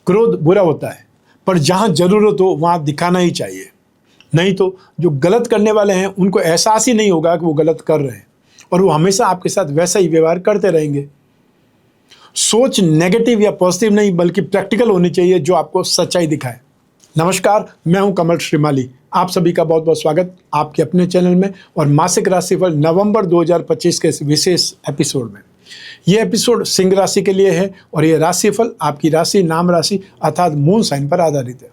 क्रोध बुरा होता है, पर जहाँ ज़रूरत हो वहाँ दिखाना ही चाहिए, नहीं तो जो गलत करने वाले हैं उनको एहसास ही नहीं होगा कि वो गलत कर रहे हैं और वो हमेशा आपके साथ वैसा ही व्यवहार करते रहेंगे। सोच नेगेटिव या पॉजिटिव नहीं बल्कि प्रैक्टिकल होनी चाहिए जो आपको सच्चाई दिखाए। नमस्कार, मैं हूं कमल श्रीमाली। आप सभी का बहुत बहुत स्वागत आपके अपने चैनल में और मासिक राशिफल नवंबर 2025 के इस विशेष एपिसोड में। ये एपिसोड सिंह राशि के लिए है और ये राशिफल आपकी राशि, नाम राशि अर्थात मून साइन पर आधारित है।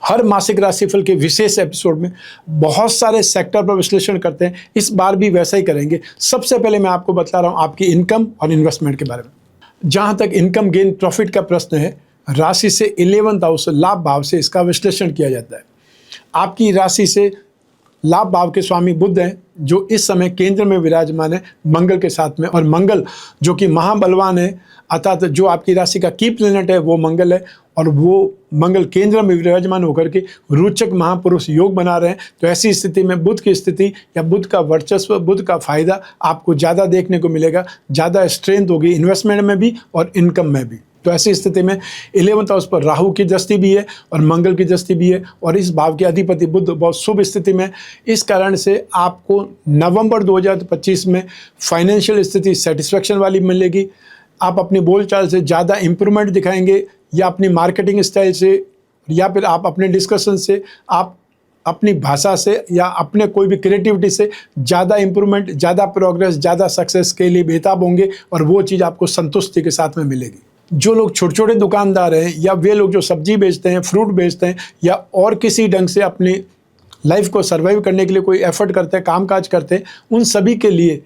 हर मासिक राशिफल के विशेष एपिसोड में बहुत सारे सेक्टर पर विश्लेषण करते हैं, इस बार भी वैसा ही करेंगे। सबसे पहले मैं आपको बता रहा हूँ आपकी इनकम और इन्वेस्टमेंट के बारे में। जहाँ तक इनकम गेन प्रॉफिट का प्रश्न है, राशि से 11th हाउस लाभ भाव से इसका विश्लेषण किया जाता है। आपकी राशि से लाभ भाव के स्वामी बुध हैं जो इस समय केंद्र में विराजमान है मंगल के साथ में, और मंगल जो कि महाबलवान है अर्थात जो आपकी राशि का की प्लैनेट है वो मंगल है और वो मंगल केंद्र में विराजमान होकर के रोचक महापुरुष योग बना रहे हैं। तो ऐसी स्थिति में बुध की स्थिति या बुध का वर्चस्व, बुध का फायदा आपको ज़्यादा देखने को मिलेगा, ज़्यादा स्ट्रेंथ होगी इन्वेस्टमेंट में भी और इनकम में भी। तो ऐसी स्थिति में 11th हाउस पर राहु की दृष्टि भी है और मंगल की दृष्टि भी है और इस भाव के अधिपति बुध बहुत शुभ स्थिति में। इस कारण से आपको नवंबर 2025 में फाइनेंशियल स्थिति सेटिस्फैक्शन वाली मिलेगी। आप अपनी बोलचाल से ज़्यादा इम्प्रूवमेंट दिखाएंगे या अपनी मार्केटिंग स्टाइल से या फिर आप अपने डिस्कशन से, आप अपनी भाषा से या अपने कोई भी क्रिएटिविटी से ज़्यादा इम्प्रूवमेंट, ज़्यादा प्रोग्रेस, ज़्यादा सक्सेस के लिए बेताब होंगे और वो चीज़ आपको संतुष्टि के साथ में मिलेगी। जो लोग छोटे छोटे दुकानदार हैं या वे लोग जो सब्जी बेचते हैं, फ्रूट बेचते हैं या और किसी ढंग से अपनी लाइफ को सर्वाइव करने के लिए कोई एफर्ट करते हैं, कामकाज करते हैं, उन सभी के लिए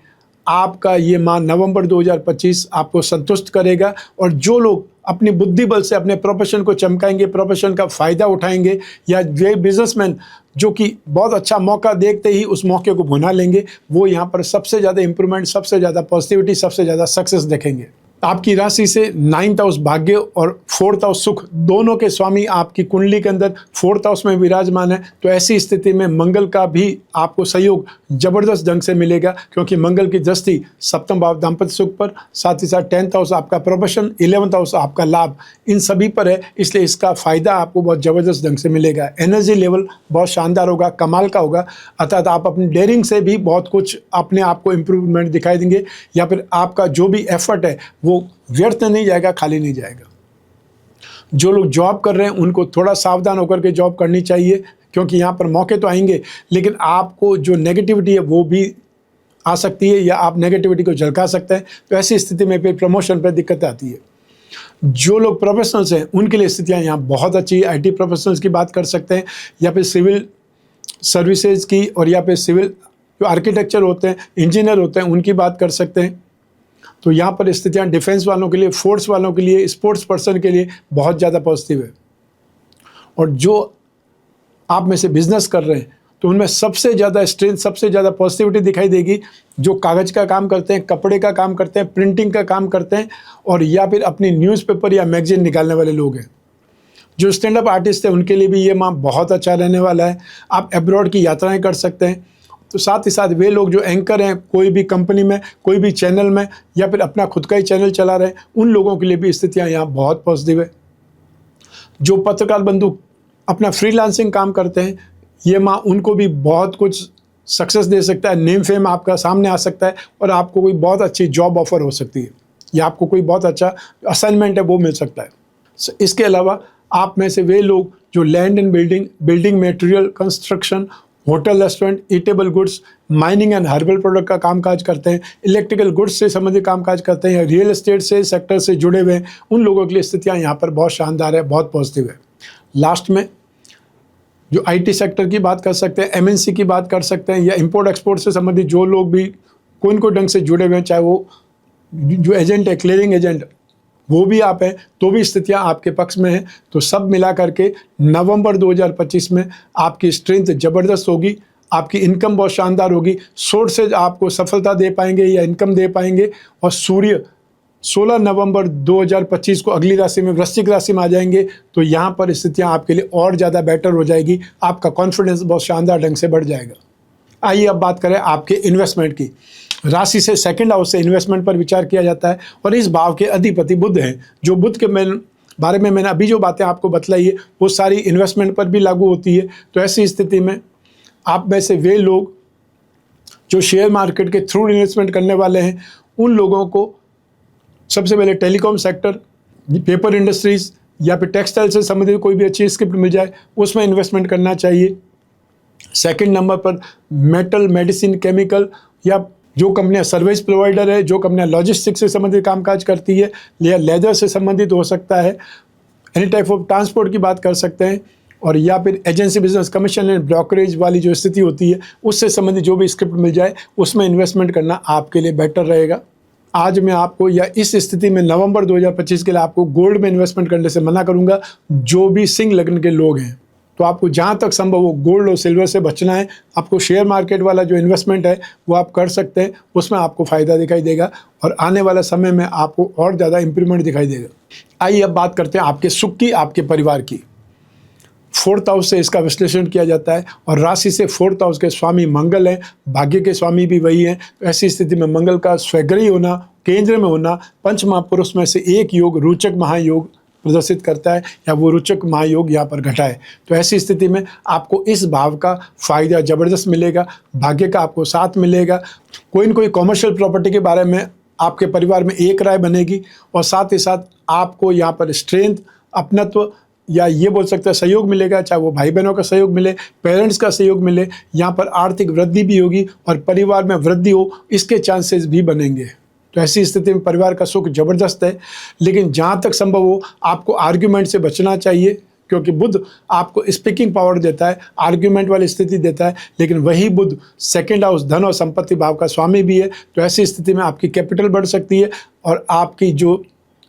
आपका ये माह नवंबर 2025 आपको संतुष्ट करेगा। और जो लोग अपनी बुद्धि बल से अपने प्रोफेशन को चमकाएंगे, प्रोफेशन का फ़ायदा उठाएंगे या वे बिजनेसमैन जो कि बहुत अच्छा मौका देखते ही उस मौके को भुना लेंगे, वो यहाँ पर सबसे ज़्यादा इम्प्रूवमेंट, सबसे ज़्यादा पॉजिटिविटी, सबसे ज़्यादा सक्सेस देखेंगे। आपकी राशि से 9th हाउस भाग्य और 4th हाउस सुख दोनों के स्वामी आपकी कुंडली के अंदर 4th हाउस में विराजमान है। तो ऐसी स्थिति में मंगल का भी आपको सहयोग जबरदस्त ढंग से मिलेगा क्योंकि मंगल की दृष्टि सप्तम भाव दाम्पत्य सुख पर, साथ ही साथ 10th हाउस आपका प्रोफेशन, 11th हाउस आपका लाभ, इन सभी पर है। इसलिए इसका फ़ायदा आपको बहुत ज़बरदस्त ढंग से मिलेगा। एनर्जी लेवल बहुत शानदार होगा, कमाल का होगा, अर्थात आप अपनी डेयरिंग से भी बहुत कुछ अपने आप को इम्प्रूवमेंट दिखाई देंगे या फिर आपका जो भी एफर्ट है वो व्यर्थ नहीं जाएगा, खाली नहीं जाएगा। जो लोग जॉब कर रहे हैं उनको थोड़ा सावधान होकर के जॉब करनी चाहिए क्योंकि यहाँ पर मौके तो आएंगे लेकिन आपको जो नेगेटिविटी है वो भी आ सकती है या आप नेगेटिविटी को झलका सकते हैं। तो ऐसी स्थिति में फिर प्रमोशन पर दिक्कत आती है। जो लोग प्रोफेशनल्स हैं उनके लिए स्थितियाँ यहाँ बहुत अच्छी है। आईटी प्रोफेशनल्स की बात कर सकते हैं या फिर सिविल सर्विसेज की और या फिर सिविल जो आर्किटेक्चर होते हैं, इंजीनियर होते हैं, उनकी बात कर सकते हैं। तो यहाँ पर स्थितियाँ डिफेंस वालों के लिए, फोर्स वालों के लिए, स्पोर्ट्स पर्सन के लिए बहुत ज़्यादा पॉजिटिव है। और जो आप में से बिजनेस कर रहे हैं तो उनमें सबसे ज़्यादा स्ट्रेंथ, सबसे ज़्यादा पॉजिटिविटी दिखाई देगी जो कागज़ का काम करते हैं, कपड़े का काम करते हैं, प्रिंटिंग का काम करते हैं और या फिर अपनी न्यूज़पेपर या मैगजीन निकालने वाले लोग हैं। जो स्टैंड अप आर्टिस्ट हैं उनके लिए भी ये माह बहुत अच्छा रहने वाला है। आप एब्रॉड की यात्राएँ कर सकते हैं। तो साथ ही साथ वे लोग जो एंकर हैं कोई भी कंपनी में, कोई भी चैनल में या फिर अपना खुद का ही चैनल चला रहे हैं, उन लोगों के लिए भी स्थितियाँ यहाँ बहुत पॉजिटिव है। जो पत्रकार बंधु अपना फ्रीलांसिंग काम करते हैं, ये माह उनको भी बहुत कुछ सक्सेस दे सकता है। नेम फेम आपका सामने आ सकता है और आपको कोई बहुत अच्छी जॉब ऑफर हो सकती है या आपको कोई बहुत अच्छा असाइनमेंट है वो मिल सकता है। इसके अलावा आप में से वे लोग जो land and building material, construction, hotel, restaurant, eatable goods, mining and herbal product का कामकाज करते हैं, इलेक्ट्रिकल गुड्स से संबंधित कामकाज करते हैं या रियल एस्टेट से सेक्टर से जुड़े हुए हैं, उन लोगों के लिए स्थितियाँ यहाँ पर बहुत शानदार है, बहुत पॉजिटिव है। लास्ट में जो आईटी सेक्टर की बात कर सकते हैं, एमएनसी की बात कर सकते हैं या इंपोर्ट एक्सपोर्ट से संबंधित जो लोग भी कोई न कोई ढंग से जुड़े हुए हैं, चाहे वो जो एजेंट है, क्लियरिंग एजेंट, वो भी आप हैं, तो भी स्थितियां आपके पक्ष में हैं। तो सब मिला करके नवंबर 2025 में आपकी स्ट्रेंथ ज़बरदस्त होगी, आपकी इनकम बहुत शानदार होगी, सोर्स से आपको सफलता दे पाएंगे या इनकम दे पाएंगे। और सूर्य 16 नवंबर 2025 को अगली राशि में, वृश्चिक राशि में आ जाएंगे। तो यहाँ पर स्थितियाँ आपके लिए और ज़्यादा बेटर हो जाएगी, आपका कॉन्फिडेंस बहुत शानदार ढंग से बढ़ जाएगा। आइए अब बात करें आपके इन्वेस्टमेंट की। राशि से 2nd हाउस से इन्वेस्टमेंट पर विचार किया जाता है और इस भाव के अधिपति बुध हैं। जो बुध के बारे में मैंने अभी जो बातें आपको बतलाई है वो सारी इन्वेस्टमेंट पर भी लागू होती है। तो ऐसी स्थिति में आप में से वे लोग जो शेयर मार्केट के थ्रू इन्वेस्टमेंट करने वाले हैं, उन लोगों को सबसे पहले टेलीकॉम सेक्टर, पेपर इंडस्ट्रीज़ या फिर टेक्सटाइल से संबंधित कोई भी अच्छी स्क्रिप्ट मिल जाए उसमें इन्वेस्टमेंट करना चाहिए। सेकंड नंबर पर मेटल, मेडिसिन, केमिकल या जो कंपनियां सर्विस प्रोवाइडर है, जो कंपनियां लॉजिस्टिक्स से संबंधित कामकाज करती है या लेदर से संबंधित हो सकता है, एनी टाइप ऑफ ट्रांसपोर्ट की बात कर सकते हैं, और या फिर agency business, commission and brokerage वाली जो स्थिति होती है उससे संबंधित जो भी स्क्रिप्ट मिल जाए उसमें इन्वेस्टमेंट करना आपके लिए बेटर रहेगा। आज मैं आपको या इस स्थिति में नवंबर 2025 के लिए आपको गोल्ड में इन्वेस्टमेंट करने से मना करूंगा। जो भी सिंह लग्न के लोग हैं तो आपको जहां तक संभव हो गोल्ड और सिल्वर से बचना है। आपको शेयर मार्केट वाला जो इन्वेस्टमेंट है वो आप कर सकते हैं, उसमें आपको फ़ायदा दिखाई देगा और आने वाला समय में आपको और ज़्यादा इंप्रूवमेंट दिखाई देगा। आइए अब बात करते हैं आपके सुख की, आपके परिवार की। 4th हाउस से इसका विश्लेषण किया जाता है और राशि से 4th हाउस के स्वामी मंगल हैं, भाग्य के स्वामी भी वही हैं। तो ऐसी स्थिति में मंगल का स्वग्रही होना, केंद्र में होना, पंच महापुरुष में से एक योग रोचक महायोग प्रदर्शित करता है या वो रोचक महायोग यहाँ पर घटा है। तो ऐसी स्थिति में आपको इस भाव का फायदा ज़बरदस्त मिलेगा, भाग्य का आपको साथ मिलेगा। कोई न कोई कॉमर्शियल प्रॉपर्टी के बारे में आपके परिवार में एक राय बनेगी और साथ ही साथ आपको यहाँ पर स्ट्रेंथ, अपनत्व या ये बोल सकते हैं सहयोग मिलेगा, चाहे वो भाई बहनों का सहयोग मिले, पेरेंट्स का सहयोग मिले। यहाँ पर आर्थिक वृद्धि भी होगी और परिवार में वृद्धि हो इसके चांसेस भी बनेंगे। तो ऐसी स्थिति में परिवार का सुख ज़बरदस्त है, लेकिन जहाँ तक संभव हो आपको आर्ग्यूमेंट से बचना चाहिए, क्योंकि बुध आपको स्पीकिंग पावर देता है, आर्ग्यूमेंट वाली स्थिति देता है, लेकिन वही बुध 2nd हाउस धन और संपत्ति भाव का स्वामी भी है। तो ऐसी स्थिति में आपकी कैपिटल बढ़ सकती है और आपकी जो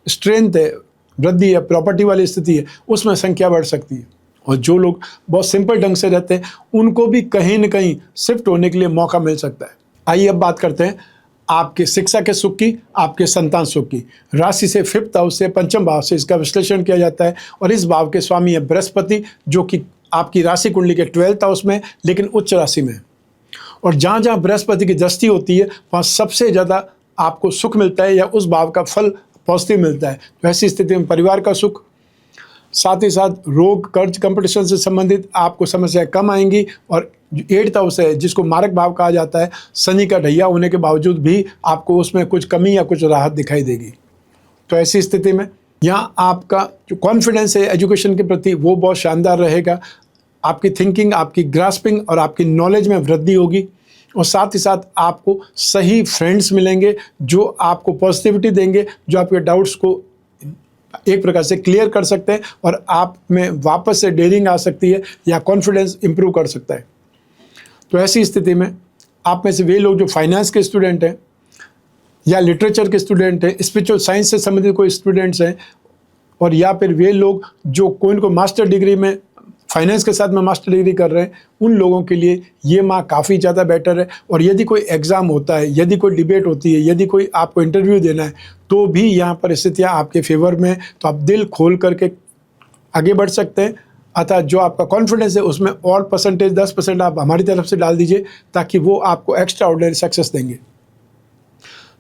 स्ट्रेंथ है, वृद्धि है, प्रॉपर्टी वाली स्थिति है, उसमें संख्या बढ़ सकती है। और जो लोग बहुत सिंपल ढंग से रहते हैं उनको भी कहीं न कहीं शिफ्ट होने के लिए मौका मिल सकता है। आइए अब बात करते हैं आपके शिक्षा के सुख की, आपके संतान सुख की। राशि से 5th हाउस से, पंचम भाव से इसका विश्लेषण किया जाता है और इस भाव के स्वामी है बृहस्पति, जो कि आपकी राशि कुंडली के 12th हाउस में लेकिन उच्च राशि में। और जहाँ जहाँ बृहस्पति की दृष्टि होती है वहाँ सबसे ज़्यादा आपको सुख मिलता है या उस भाव का फल पॉजिटिव मिलता है। तो ऐसी स्थिति में परिवार का सुख, साथ ही साथ रोग, कर्ज, कंपटीशन से संबंधित आपको समस्याएं कम आएंगी। और 8th हाउस है जिसको मारक भाव कहा जाता है, शनि का ढैया होने के बावजूद भी आपको उसमें कुछ कमी या कुछ राहत दिखाई देगी। तो ऐसी स्थिति में यहाँ आपका जो कॉन्फिडेंस है एजुकेशन के प्रति वो बहुत शानदार रहेगा। आपकी थिंकिंग, आपकी ग्रास्पिंग और आपकी नॉलेज में वृद्धि होगी और साथ ही साथ आपको सही फ्रेंड्स मिलेंगे जो आपको पॉजिटिविटी देंगे, जो आपके डाउट्स को एक प्रकार से क्लियर कर सकते हैं और आप में वापस से डेयरिंग आ सकती है या कॉन्फिडेंस इंप्रूव कर सकता है। तो ऐसी स्थिति में आप में से वे लोग जो फाइनेंस के स्टूडेंट हैं या लिटरेचर के स्टूडेंट हैं, स्पिरिचुअल साइंस से संबंधित कोई स्टूडेंट्स हैं, और या फिर वे लोग जो कोई को मास्टर डिग्री में फाइनेंस के साथ में मास्टर डिग्री कर रहे हैं, उन लोगों के लिए ये माह काफ़ी ज़्यादा बेटर है। और यदि कोई एग्ज़ाम होता है, यदि कोई डिबेट होती है, यदि कोई आपको इंटरव्यू देना है, तो भी यहाँ पर स्थितियाँ आपके फेवर में, तो आप दिल खोल करके आगे बढ़ सकते हैं। अतः जो आपका कॉन्फिडेंस है उसमें और परसेंटेज 10% आप हमारी तरफ से डाल दीजिए ताकि वो आपको एक्स्ट्रा ऑर्डिनरी सक्सेस देंगे।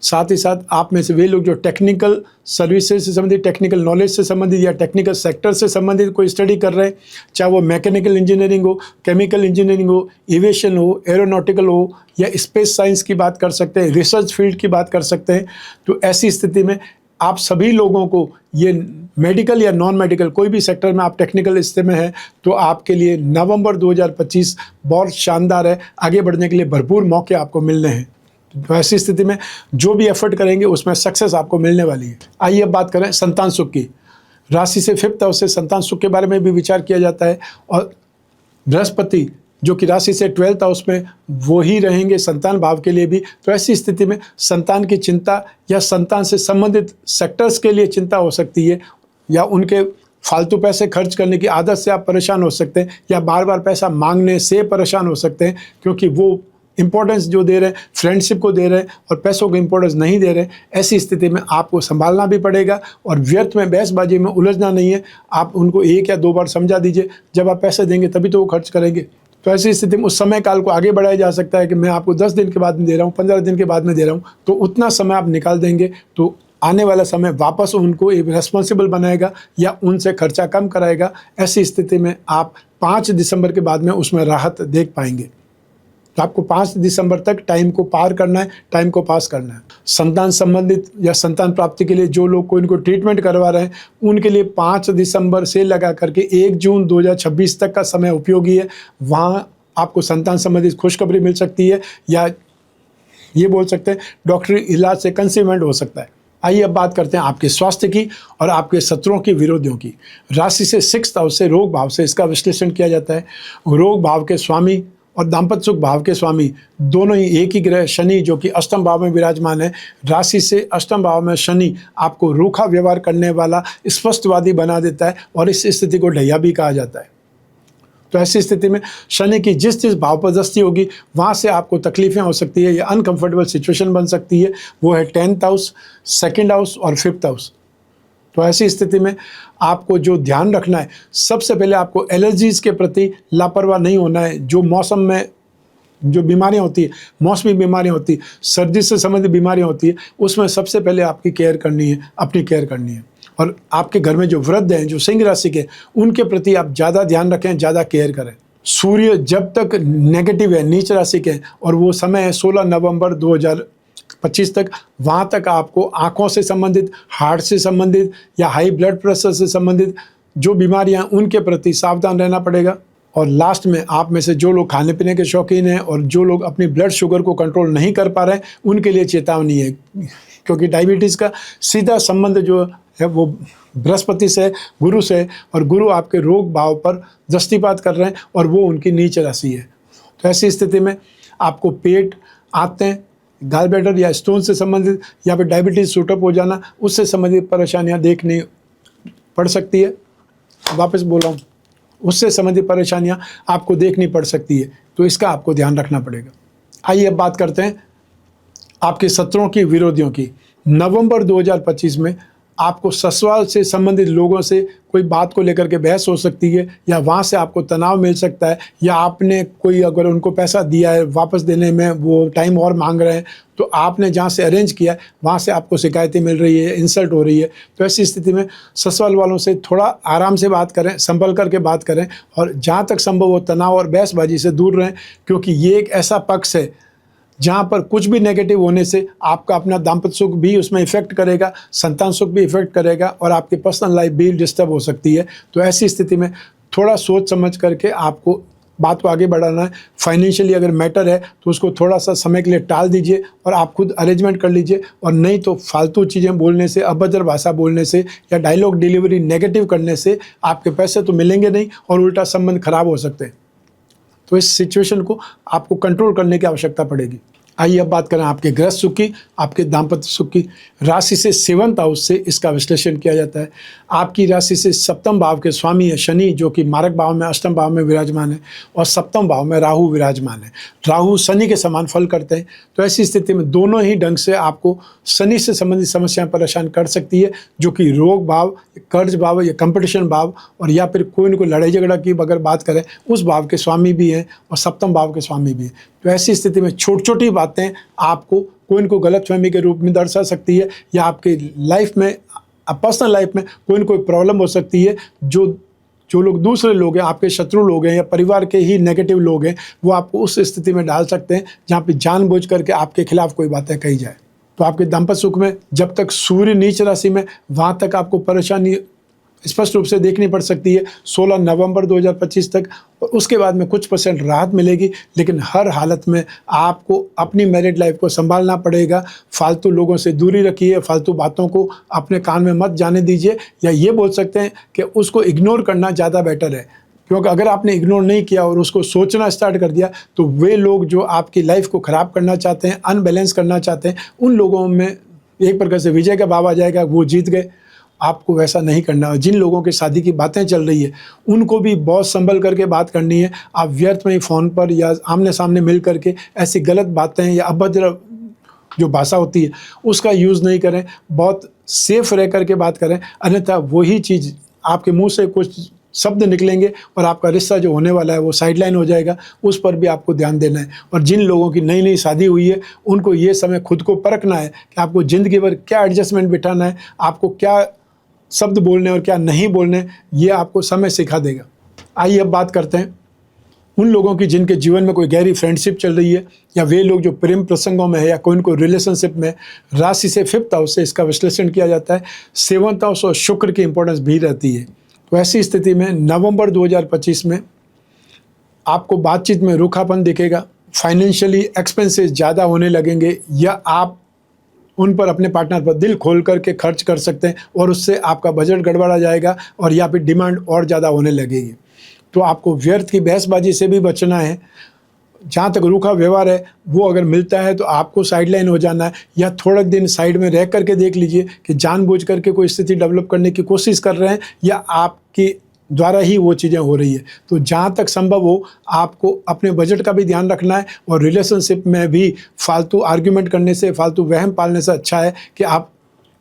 साथ ही साथ आप में से वे लोग जो टेक्निकल सर्विसेज से संबंधित, टेक्निकल नॉलेज से संबंधित या टेक्निकल सेक्टर से संबंधित कोई स्टडी कर रहे हैं, चाहे वो मैकेनिकल इंजीनियरिंग हो, केमिकल इंजीनियरिंग हो, एविएशन हो, एरोनॉटिकल हो या स्पेस साइंस की बात कर सकते हैं, रिसर्च फील्ड की बात कर सकते हैं। तो ऐसी स्थिति में आप सभी लोगों को ये मेडिकल या नॉन मेडिकल कोई भी सेक्टर में आप टेक्निकल हिस्से में है तो आपके लिए नवंबर 2025 बहुत शानदार है। आगे बढ़ने के लिए भरपूर मौके आपको मिलने हैं। तो ऐसी स्थिति में जो भी एफर्ट करेंगे उसमें सक्सेस आपको मिलने वाली है। आइए अब बात करें संतान सुख की। राशि से 5th हाउस से संतान सुख के बारे में भी विचार किया जाता है और बृहस्पति जो कि राशि से 12th हाउस में वो ही रहेंगे संतान भाव के लिए भी। तो ऐसी स्थिति में संतान की चिंता या संतान से संबंधित सेक्टर्स के लिए चिंता हो सकती है, या उनके फालतू पैसे खर्च करने की आदत से आप परेशान हो सकते हैं, या बार बार पैसा मांगने से परेशान हो सकते हैं क्योंकि वो इंपॉर्टेंस जो दे रहे हैं फ्रेंडशिप को दे रहे हैं और पैसों को इंपॉर्टेंस नहीं दे रहे हैं। ऐसी स्थिति में आपको संभालना भी पड़ेगा और व्यर्थ में बहसबाजी में उलझना नहीं है। आप उनको 1 या 2 बार समझा दीजिए, जब आप पैसे देंगे तभी तो वो खर्च करेंगे। तो ऐसी स्थिति में उस समय काल को आगे बढ़ाया जा सकता है कि मैं आपको 10 दिन के बाद में दे रहा हूँ, 15 दिन के बाद में दे रहा हूँ, तो उतना समय आप निकाल देंगे तो आने वाला समय वापस उनको एक रिस्पॉन्सिबल बनाएगा या उनसे खर्चा कम कराएगा। ऐसी स्थिति में आप 5 दिसंबर के बाद में उसमें राहत देख पाएंगे। तो आपको 5 दिसंबर तक टाइम को पार करना है, टाइम को पास करना है। संतान संबंधित या संतान प्राप्ति के लिए जो लोग को इनको ट्रीटमेंट करवा रहे हैं, उनके लिए 5 दिसंबर से लगा करके 1 जून 2026 तक का समय उपयोगी है। वहाँ आपको संतान संबंधित खुशखबरी मिल सकती है, या ये बोल सकते हैं डॉक्टरी इलाज से कंसीवमेंट हो सकता है। आइए अब बात करते हैं आपके स्वास्थ्य की और आपके शत्रुओं की, विरोधियों की। राशि से 6th हाउस से, रोग भाव से इसका विश्लेषण किया जाता है। रोग भाव के स्वामी और दाम्पत्य सुख भाव के स्वामी दोनों ही एक ही ग्रह शनि, जो कि अष्टम भाव में विराजमान है। राशि से अष्टम भाव में शनि आपको रूखा व्यवहार करने वाला, स्पष्टवादी बना देता है और इस स्थिति को ढैया भी कहा जाता है। तो ऐसी स्थिति में शनि की जिस भाव पर दृष्टि होगी, वहाँ से आपको तकलीफें हो सकती है या अनकंफर्टेबल सिचुएशन बन सकती है। वो है 10th हाउस, 2nd हाउस और 5th हाउस। तो ऐसी स्थिति में आपको जो ध्यान रखना है, सबसे पहले आपको एलर्जीज़ के प्रति लापरवाह नहीं होना है। जो मौसम में जो बीमारियां होती है, मौसमी बीमारियां होती है, सर्दी से संबंधित बीमारियां होती है, उसमें सबसे पहले आपकी केयर करनी है, अपनी केयर करनी है। और आपके घर में जो वृद्ध हैं, जो सिंह राशि के, उनके प्रति आप ज़्यादा ध्यान रखें, ज़्यादा केयर करें। सूर्य जब तक नेगेटिव है, नीच राशि के, और वो समय है 16 नवंबर 2025 तक, वहाँ तक आपको आँखों से संबंधित, हार्ट से संबंधित या हाई ब्लड प्रेशर से संबंधित जो बीमारियाँ, उनके प्रति सावधान रहना पड़ेगा। और लास्ट में आप में से जो लोग खाने पीने के शौकीन हैं और जो लोग अपनी ब्लड शुगर को कंट्रोल नहीं कर पा रहे हैं, उनके लिए चेतावनी है, क्योंकि डायबिटीज़ का सीधा संबंध जो है वो बृहस्पति से, गुरु से, और गुरु आपके रोग भाव पर दृष्टिपात कर रहे हैं और वो उनकी नीच राशि है। तो ऐसी स्थिति में आपको पेट, आंतें, गॉल ब्लैडर या स्टोन से संबंधित या फिर डायबिटीज़ शूटअप हो जाना, उससे संबंधित परेशानियां देखनी पड़ सकती है। वापस बोल रहा हूँ, उससे संबंधित परेशानियां आपको देखनी पड़ सकती है, तो इसका आपको ध्यान रखना पड़ेगा। आइए अब बात करते हैं आपके शत्रुओं की, विरोधियों की। नवंबर 2025 में आपको ससुराल से संबंधित लोगों से कोई बात को लेकर के बहस हो सकती है, या वहाँ से आपको तनाव मिल सकता है, या आपने कोई अगर उनको पैसा दिया है, वापस देने में वो टाइम और मांग रहे हैं, तो आपने जहाँ से अरेंज किया है वहाँ से आपको शिकायतें मिल रही है, इंसल्ट हो रही है। तो ऐसी स्थिति में ससुराल वालों से थोड़ा आराम से बात करें, संभल करके बात करें, और जहाँ तक संभव हो तनाव और बहसबाजी से दूर रहें, क्योंकि ये एक ऐसा पक्ष है जहाँ पर कुछ भी नेगेटिव होने से आपका अपना दाम्पत्य सुख भी उसमें इफेक्ट करेगा, संतान सुख भी इफेक्ट करेगा, और आपकी पर्सनल लाइफ भी डिस्टर्ब हो सकती है। तो ऐसी स्थिति में थोड़ा सोच समझ करके आपको बात को आगे बढ़ाना है। फाइनेंशियली अगर मैटर है तो उसको थोड़ा सा समय के लिए टाल दीजिए और आप खुद अरेंजमेंट कर लीजिए, और नहीं तो फालतू चीज़ें बोलने से, अभद्र भाषा बोलने से या डायलॉग डिलीवरी नेगेटिव करने से आपके पैसे तो मिलेंगे नहीं और उल्टा संबंध खराब हो सकते हैं। तो इस सिचुएशन को आपको कंट्रोल करने की आवश्यकता पड़ेगी। आइए अब बात करें आपके गृह सुख की, आपके दाम्पत्य सुख की। राशि से 7th हाउस से इसका विश्लेषण किया जाता है। आपकी राशि से सप्तम भाव के स्वामी है शनि, जो कि मारक भाव में, अष्टम भाव में विराजमान है, और सप्तम भाव में राहु विराजमान है। राहु शनि के समान फल करते हैं। तो ऐसी स्थिति में दोनों ही ढंग से आपको शनि से संबंधित समस्याएं परेशान कर सकती है, जो कि रोग भाव, कर्ज भाव या कंपटीशन भाव, और या फिर कोई न कोई लड़ाई झगड़ा की अगर बात करें, उस भाव के स्वामी भी हैं और सप्तम भाव के स्वामी भी हैं। तो ऐसी स्थिति में छोटी छोटी बातें आपको कोई न कोई गलतफहमी के रूप में दर्शा सकती है, या आपकी लाइफ में, पर्सनल लाइफ में कोई न कोई प्रॉब्लम हो सकती है। जो लोग दूसरे लोग हैं, आपके शत्रु लोग हैं या परिवार के ही नेगेटिव लोग हैं, वो आपको उस स्थिति में डाल सकते हैं जहाँ पे जानबूझ करके आपके खिलाफ कोई बातें कही जाए। तो आपके दाम्पत्य सुख में जब तक सूर्य नीच राशि में, वहाँ तक आपको परेशानी स्पष्ट रूप से देखनी पड़ सकती है 16 नवंबर 2025 तक, और उसके बाद में कुछ % राहत मिलेगी। लेकिन हर हालत में आपको अपनी मैरिड लाइफ को संभालना पड़ेगा। फालतू लोगों से दूरी रखिए, फालतू बातों को अपने कान में मत जाने दीजिए, या ये बोल सकते हैं कि उसको इग्नोर करना ज़्यादा बेटर है। क्योंकि अगर आपने इग्नोर नहीं किया और उसको सोचना स्टार्ट कर दिया, तो वे लोग जो आपकी लाइफ को ख़राब करना चाहते हैं, अनबैलेंस करना चाहते हैं, उन लोगों में एक प्रकार से विजय का भाव आ जाएगा, वो जीत गए। आपको वैसा नहीं करना है। जिन लोगों की शादी की बातें चल रही है, उनको भी बहुत संभल करके बात करनी है। आप व्यर्थ में ही फ़ोन पर या आमने सामने मिल करके ऐसी गलत बातें या अभद्र जो भाषा होती है उसका यूज़ नहीं करें। बहुत सेफ रह करके बात करें, अन्यथा वही चीज़ आपके मुंह से कुछ शब्द निकलेंगे और आपका रिश्ता जो होने वाला है वो साइडलाइन हो जाएगा, उस पर भी आपको ध्यान देना है। और जिन लोगों की नई नई शादी हुई है उनको ये समय खुद को परखना है कि आपको ज़िंदगी भर क्या एडजस्टमेंट बिठाना है, आपको क्या शब्द बोलने और क्या नहीं बोलने, ये आपको समय सिखा देगा। आइए अब बात करते हैं उन लोगों की जिनके जीवन में कोई गहरी फ्रेंडशिप चल रही है, या वे लोग जो प्रेम प्रसंगों में है या कोई इनको रिलेशनशिप में। राशि से 5th हाउस से इसका विश्लेषण किया जाता है। 7th हाउस और शुक्र की इंपॉर्टेंस भी रहती है। तो ऐसी स्थिति में नवंबर 2025 में आपको बातचीत में रूखापन दिखेगा, फाइनेंशियली एक्सपेंसेस ज़्यादा होने लगेंगे, या आप उन पर अपने पार्टनर पर दिल खोल करके खर्च कर सकते हैं और उससे आपका बजट गड़बड़ा जाएगा और या फिर डिमांड और ज़्यादा होने लगेगी। तो आपको व्यर्थ की बहसबाजी से भी बचना है। जहाँ तक रूखा व्यवहार है वो अगर मिलता है तो आपको साइडलाइन हो जाना है, या थोड़ा दिन साइड में रह करके देख लीजिए कि जानबूझ करके कोई स्थिति डेवलप करने की कोशिश कर रहे हैं या आपके द्वारा ही वो चीज़ें हो रही है। तो जहाँ तक संभव हो आपको अपने बजट का भी ध्यान रखना है, और रिलेशनशिप में भी फालतू आर्ग्यूमेंट करने से, फालतू वहम पालने से अच्छा है कि आप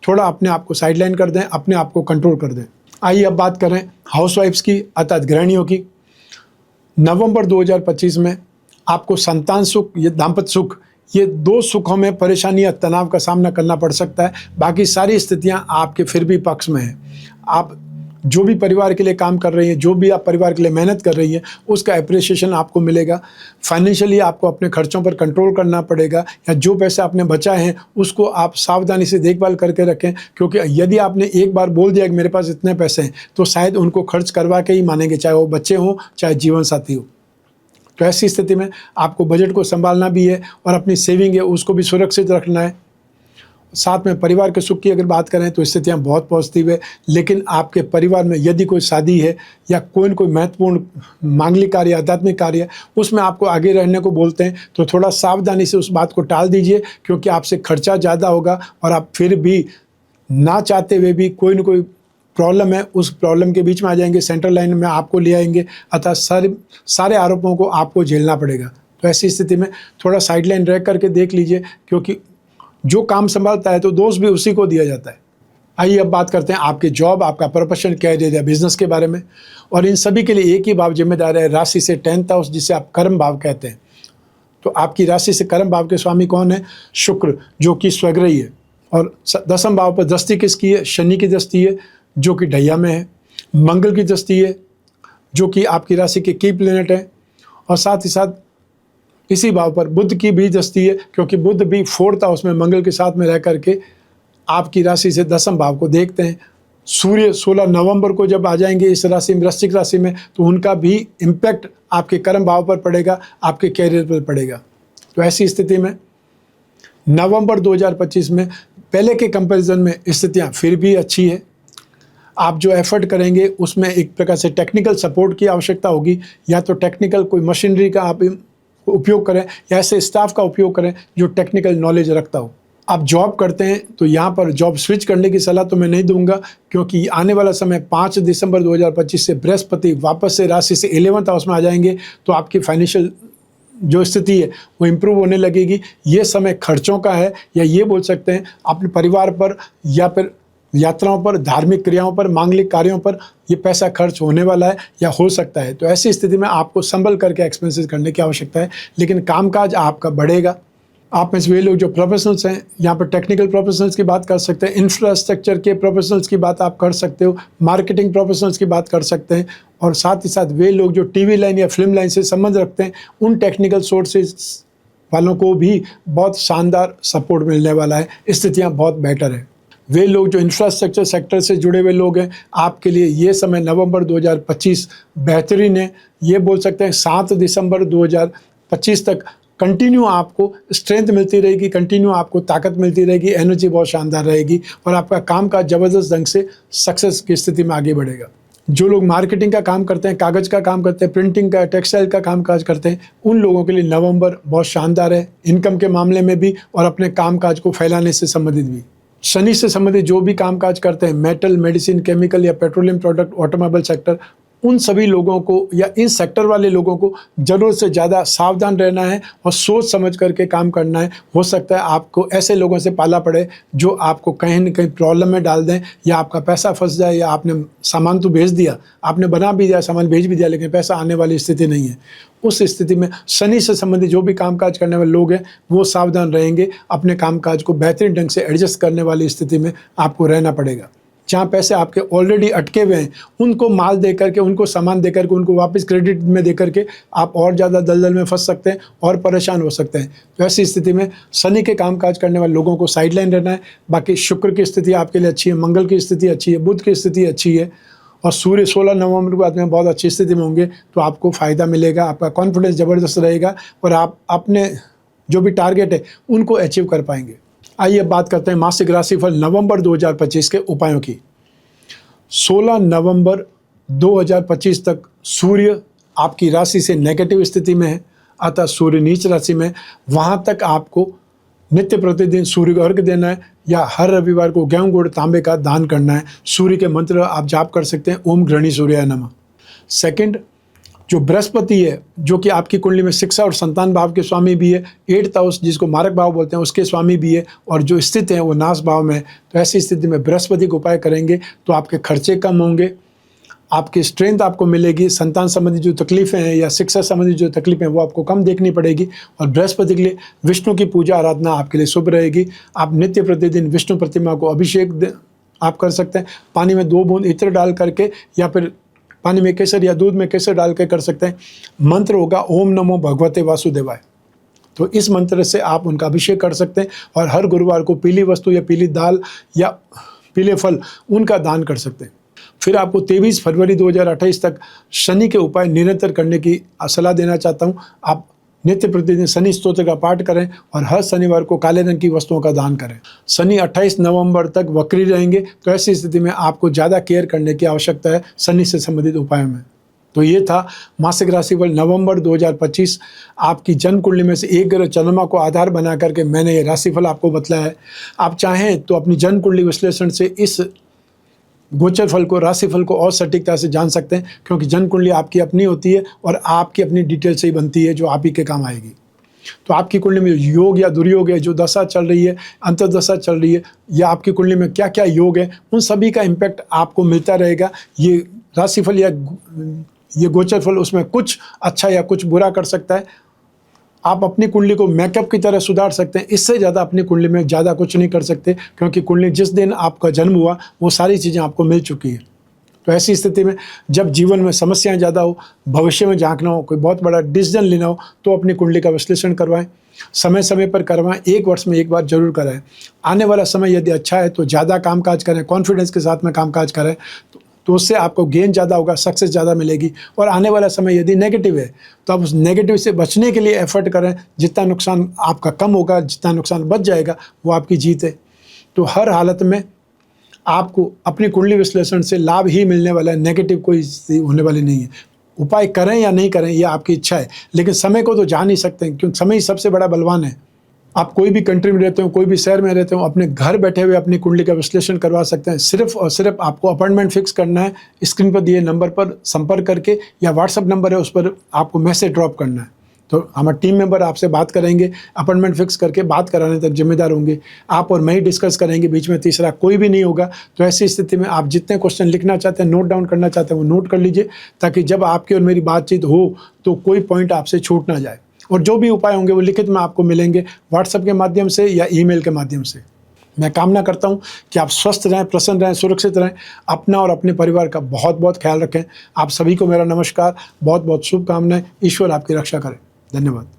थोड़ा अपने आप को साइडलाइन कर दें, अपने आप को कंट्रोल कर दें। आइए अब बात करें हाउसवाइफ्स की, अर्थात गृहिणियों की। नवंबर 2025 में आपको संतान सुख, ये दाम्पत्य सुख, ये 2 सुखों में परेशानी या तनाव का सामना करना पड़ सकता है। बाकी सारी स्थितियां आपके फिर भी पक्ष में हैं। आप जो भी परिवार के लिए काम कर रही हैं, जो भी आप परिवार के लिए मेहनत कर रही हैं, उसका एप्रिसिएशन आपको मिलेगा। फाइनेंशियली आपको अपने खर्चों पर कंट्रोल करना पड़ेगा, या जो पैसे आपने बचाए हैं उसको आप सावधानी से देखभाल करके रखें, क्योंकि यदि आपने एक बार बोल दिया कि मेरे पास इतने पैसे हैं, तो शायद उनको खर्च करवा के ही मानेंगे, चाहे वो बच्चे हों चाहे जीवन साथी हो। तो ऐसी स्थिति में आपको बजट को संभालना भी है और अपनी सेविंग है उसको भी सुरक्षित रखना है। साथ में परिवार के सुख की अगर बात करें तो स्थितियां बहुत पॉजिटिव है, लेकिन आपके परिवार में यदि कोई शादी है या कोई महत्वपूर्ण मांगलिक कार्य, आध्यात्मिक कार्य है, उसमें आपको आगे रहने को बोलते हैं, तो थोड़ा सावधानी से उस बात को टाल दीजिए, क्योंकि आपसे खर्चा ज़्यादा होगा और आप फिर भी ना चाहते हुए भी कोई न कोई प्रॉब्लम है, उस प्रॉब्लम के बीच में आ जाएंगे, सेंट्रल लाइन में आपको ले आएंगे, अतः सारे आरोपों को आपको झेलना पड़ेगा। तो ऐसी स्थिति में थोड़ा साइडलाइन रह करके देख लीजिए, क्योंकि जो काम संभालता है तो दोष भी उसी को दिया जाता है। आइए अब बात करते हैं आपके जॉब, आपका प्रोफेशन, कैरियर या बिजनेस के बारे में। और इन सभी के लिए एक ही भाव जिम्मेदार है, राशि से 10th हाउस, जिसे आप कर्म भाव कहते हैं। तो आपकी राशि से कर्म भाव के स्वामी कौन है? शुक्र, जो कि स्वग्रही है। और 10वें भाव पर दृष्टि किसकी है? शनि की दृष्टि है, जो कि ढैया में है। मंगल की दृष्टि है, जो कि आपकी राशि के की प्लैनेट है। और साथ ही साथ इसी भाव पर बुध की भी दृष्टि है, क्योंकि बुध भी 4th हाउस में मंगल के साथ में रह करके आपकी राशि से 10वें भाव को देखते हैं। सूर्य 16 नवंबर को जब आ जाएंगे इस राशि में, वृश्चिक राशि में, तो उनका भी इम्पैक्ट आपके कर्म भाव पर पड़ेगा, आपके कैरियर पर पड़ेगा। तो ऐसी स्थिति में नवंबर 2025 में पहले के कंपैरिजन में स्थितियाँ फिर भी अच्छी है। आप जो एफर्ट करेंगे उसमें एक प्रकार से टेक्निकल सपोर्ट की आवश्यकता होगी, या तो टेक्निकल कोई मशीनरी का आप उपयोग करें या ऐसे स्टाफ का उपयोग करें जो टेक्निकल नॉलेज रखता हो। आप जॉब करते हैं तो यहाँ पर जॉब स्विच करने की सलाह तो मैं नहीं दूंगा, क्योंकि आने वाला समय 5 दिसंबर 2025 से बृहस्पति वापस से राशि से 11th हाउस में आ जाएंगे, तो आपकी फाइनेंशियल जो स्थिति है वो इम्प्रूव होने लगेगी। ये समय खर्चों का है, या ये बोल सकते हैं अपने परिवार पर या फिर यात्राओं पर, धार्मिक क्रियाओं पर, मांगलिक कार्यों पर ये पैसा खर्च होने वाला है या हो सकता है। तो ऐसी स्थिति में आपको संभल करके एक्सपेंसेस करने की आवश्यकता है, लेकिन कामकाज आपका बढ़ेगा। आप में से वे लोग जो प्रोफेशनल्स हैं, यहाँ पर टेक्निकल प्रोफेशनल्स की बात कर सकते हैं, इंफ्रास्ट्रक्चर के प्रोफेशनल्स की बात आप कर सकते हो, मार्केटिंग प्रोफेशनल्स की बात कर सकते हैं, और साथ ही साथ वे लोग जो टीवी लाइन या फिल्म लाइन से संबंध रखते हैं, उन टेक्निकल सोर्सेज वालों को भी बहुत शानदार सपोर्ट मिलने वाला है। स्थितियाँ बहुत बेटर है। वे लोग जो इंफ्रास्ट्रक्चर सेक्टर से जुड़े हुए लोग हैं, आपके लिए ये समय नवंबर 2025 बेहतरीन है। ये बोल सकते हैं 7 दिसंबर 2025 तक कंटिन्यू आपको स्ट्रेंथ मिलती रहेगी, कंटिन्यू आपको ताकत मिलती रहेगी, एनर्जी बहुत शानदार रहेगी, और आपका काम का ज़बरदस्त ढंग से सक्सेस की स्थिति में आगे बढ़ेगा। जो लोग मार्केटिंग का काम करते हैं, कागज़ का काम करते हैं, प्रिंटिंग का, टेक्सटाइल का काम काज करते हैं, उन लोगों के लिए नवंबर बहुत शानदार है, इनकम के मामले में भी और अपने काम काज को फैलाने से संबंधित भी। शनि से संबंधित जो भी कामकाज करते हैं, मेटल, मेडिसिन, केमिकल या पेट्रोलियम प्रोडक्ट, ऑटोमोबाइल सेक्टर, उन सभी लोगों को या इन सेक्टर वाले लोगों को ज़रूरत से ज़्यादा सावधान रहना है और सोच समझ करके काम करना है। हो सकता है आपको ऐसे लोगों से पाला पड़े जो आपको कहीं न कहीं प्रॉब्लम में डाल दें, या आपका पैसा फंस जाए, या आपने सामान तो भेज दिया, आपने बना भी दिया, सामान भेज भी दिया, लेकिन पैसा आने वाली स्थिति नहीं है। उस स्थिति में शनि से संबंधित जो भी कामकाज करने वाले लोग हैं वो सावधान रहेंगे। अपने कामकाज को बेहतरीन ढंग से एडजस्ट करने वाली स्थिति में आपको रहना पड़ेगा। जहाँ पैसे आपके ऑलरेडी अटके हुए हैं उनको माल दे करके, उनको सामान दे करके, उनको वापस क्रेडिट में दे करके आप और ज़्यादा दलदल में फंस सकते हैं और परेशान हो सकते हैं। तो ऐसी स्थिति में शनि के कामकाज करने वाले लोगों को साइडलाइन रहना है। बाकी शुक्र की स्थिति आपके लिए अच्छी है, मंगल की स्थिति अच्छी है, बुध की स्थिति अच्छी है, और सूर्य 16 नवंबर को बाद में बहुत अच्छी स्थिति में होंगे। तो आपको फ़ायदा मिलेगा, आपका कॉन्फिडेंस ज़बरदस्त रहेगा और आप अपने जो भी टारगेट है उनको अचीव कर पाएंगे। आइए अब बात करते हैं मासिक राशिफल नवंबर 2025 के उपायों की। 16 नवंबर 2025 तक सूर्य आपकी राशि से नेगेटिव स्थिति में है, अतः सूर्य नीच राशि में। वहाँ तक आपको नित्य प्रतिदिन सूर्य को अर्घ्य देना है, या हर रविवार को गेहूं गुड़ तांबे का दान करना है। सूर्य के मंत्र आप जाप कर सकते हैं, ओम गृहणी सूर्याय नमः। सेकंड, जो बृहस्पति है जो कि आपकी कुंडली में शिक्षा और संतान भाव के स्वामी भी है, 8th हाउस जिसको मारक भाव बोलते हैं उसके स्वामी भी है, और जो स्थित है वो नाश भाव में है। तो ऐसी स्थिति में बृहस्पति का उपाय करेंगे तो आपके खर्चे कम होंगे, आपकी स्ट्रेंथ आपको मिलेगी, संतान संबंधी जो तकलीफ़ें हैं या शिक्षा संबंधी जो तकलीफ़ें हैं वो आपको कम देखनी पड़ेगी। और बृहस्पति के लिए विष्णु की पूजा आराधना आपके लिए शुभ रहेगी। आप नित्य प्रतिदिन विष्णु प्रतिमा को अभिषेक आप कर सकते हैं, पानी में 2 बूंद इत्र डाल करके, या फिर पानी में केसर या दूध में केसर डाल के कर सकते हैं। मंत्र होगा ओम नमो भगवते वासुदेवाय। तो इस मंत्र से आप उनका अभिषेक कर सकते हैं, और हर गुरुवार को पीली वस्तु या पीली दाल या पीले फल उनका दान कर सकते हैं। फिर आपको 23 फरवरी 2028 तक शनि के उपाय निरंतर करने की सलाह देना चाहता हूँ। आप नित्य प्रतिदिन शनि स्तोत्र का पाठ करें और हर शनिवार को काले रंग की वस्तुओं का दान करें। शनि 28 नवंबर तक वक्री रहेंगे, तो ऐसी स्थिति में आपको ज़्यादा केयर करने की आवश्यकता है शनि से संबंधित उपायों में। तो ये था मासिक राशिफल नवंबर 2025। आपकी जन्म कुंडली में से एक ग्रह चंद्रमा को आधार बना करके मैंने ये राशिफल आपको बतलाया है। आप चाहें तो अपनी जन्म कुंडली विश्लेषण से इस गोचर फल को, राशिफल को और सटीकता से जान सकते हैं, क्योंकि जन्म कुंडली आपकी अपनी होती है और आपकी अपनी डिटेल से ही बनती है जो आप ही के काम आएगी। तो आपकी कुंडली में योग या दुर्योग है, जो दशा चल रही है, अंतर्दशा चल रही है, या आपकी कुंडली में क्या क्या योग है, उन सभी का इम्पैक्ट आपको मिलता रहेगा। ये राशिफल या ये गोचर फल उसमें कुछ अच्छा या कुछ बुरा कर सकता है। आप अपनी कुंडली को मेकअप की तरह सुधार सकते हैं, इससे ज़्यादा अपनी कुंडली में ज़्यादा कुछ नहीं कर सकते, क्योंकि कुंडली जिस दिन आपका जन्म हुआ वो सारी चीज़ें आपको मिल चुकी है। तो ऐसी स्थिति में जब जीवन में समस्याएं ज़्यादा हो, भविष्य में झांकना हो, कोई बहुत बड़ा डिसीजन लेना हो, तो अपनी कुंडली का विश्लेषण करवाएं, समय समय पर करवाएं, 1 वर्ष में 1 बार जरूर कराएं। आने वाला समय यदि अच्छा है तो ज़्यादा कामकाज करें, कॉन्फिडेंस के साथ में कामकाज करें, तो उससे आपको गेन ज़्यादा होगा, सक्सेस ज़्यादा मिलेगी। और आने वाला समय यदि नेगेटिव है तो आप उस नेगेटिव से बचने के लिए एफर्ट करें। जितना नुकसान आपका कम होगा, जितना नुकसान बच जाएगा, वो आपकी जीत है। तो हर हालत में आपको अपनी कुंडली विश्लेषण से लाभ ही मिलने वाला है, नेगेटिव कोई होने वाली नहीं है। उपाय करें या नहीं करें ये आपकी इच्छा है, लेकिन समय को तो जान नहीं सकते, क्योंकि समय ही सबसे बड़ा बलवान है। आप कोई भी कंट्री में रहते हो, कोई भी शहर में रहते हो, अपने घर बैठे हुए अपनी कुंडली का विश्लेषण करवा सकते हैं। सिर्फ और सिर्फ आपको अपॉइंटमेंट फिक्स करना है, स्क्रीन पर दिए नंबर पर संपर्क करके, या व्हाट्सएप नंबर है उस पर आपको मैसेज ड्रॉप करना है। तो हमारे टीम मेंबर आपसे बात करेंगे, अपॉइंटमेंट फिक्स करके बात कराने तक जिम्मेदार होंगे। आप और मैं ही डिस्कस करेंगे, बीच में तीसरा कोई भी नहीं होगा। तो ऐसी स्थिति में आप जितने क्वेश्चन लिखना चाहते हैं, नोट डाउन करना चाहते हैं, वो नोट कर लीजिए, ताकि जब आपकी और मेरी बातचीत हो तो कोई पॉइंट आपसे छूट ना जाए। और जो भी उपाय होंगे वो लिखित में आपको मिलेंगे, व्हाट्सएप के माध्यम से या ईमेल के माध्यम से। मैं कामना करता हूं कि आप स्वस्थ रहें, प्रसन्न रहें, सुरक्षित रहें, अपना और अपने परिवार का बहुत बहुत ख्याल रखें। आप सभी को मेरा नमस्कार, बहुत बहुत शुभकामनाएं। ईश्वर आपकी रक्षा करे। धन्यवाद।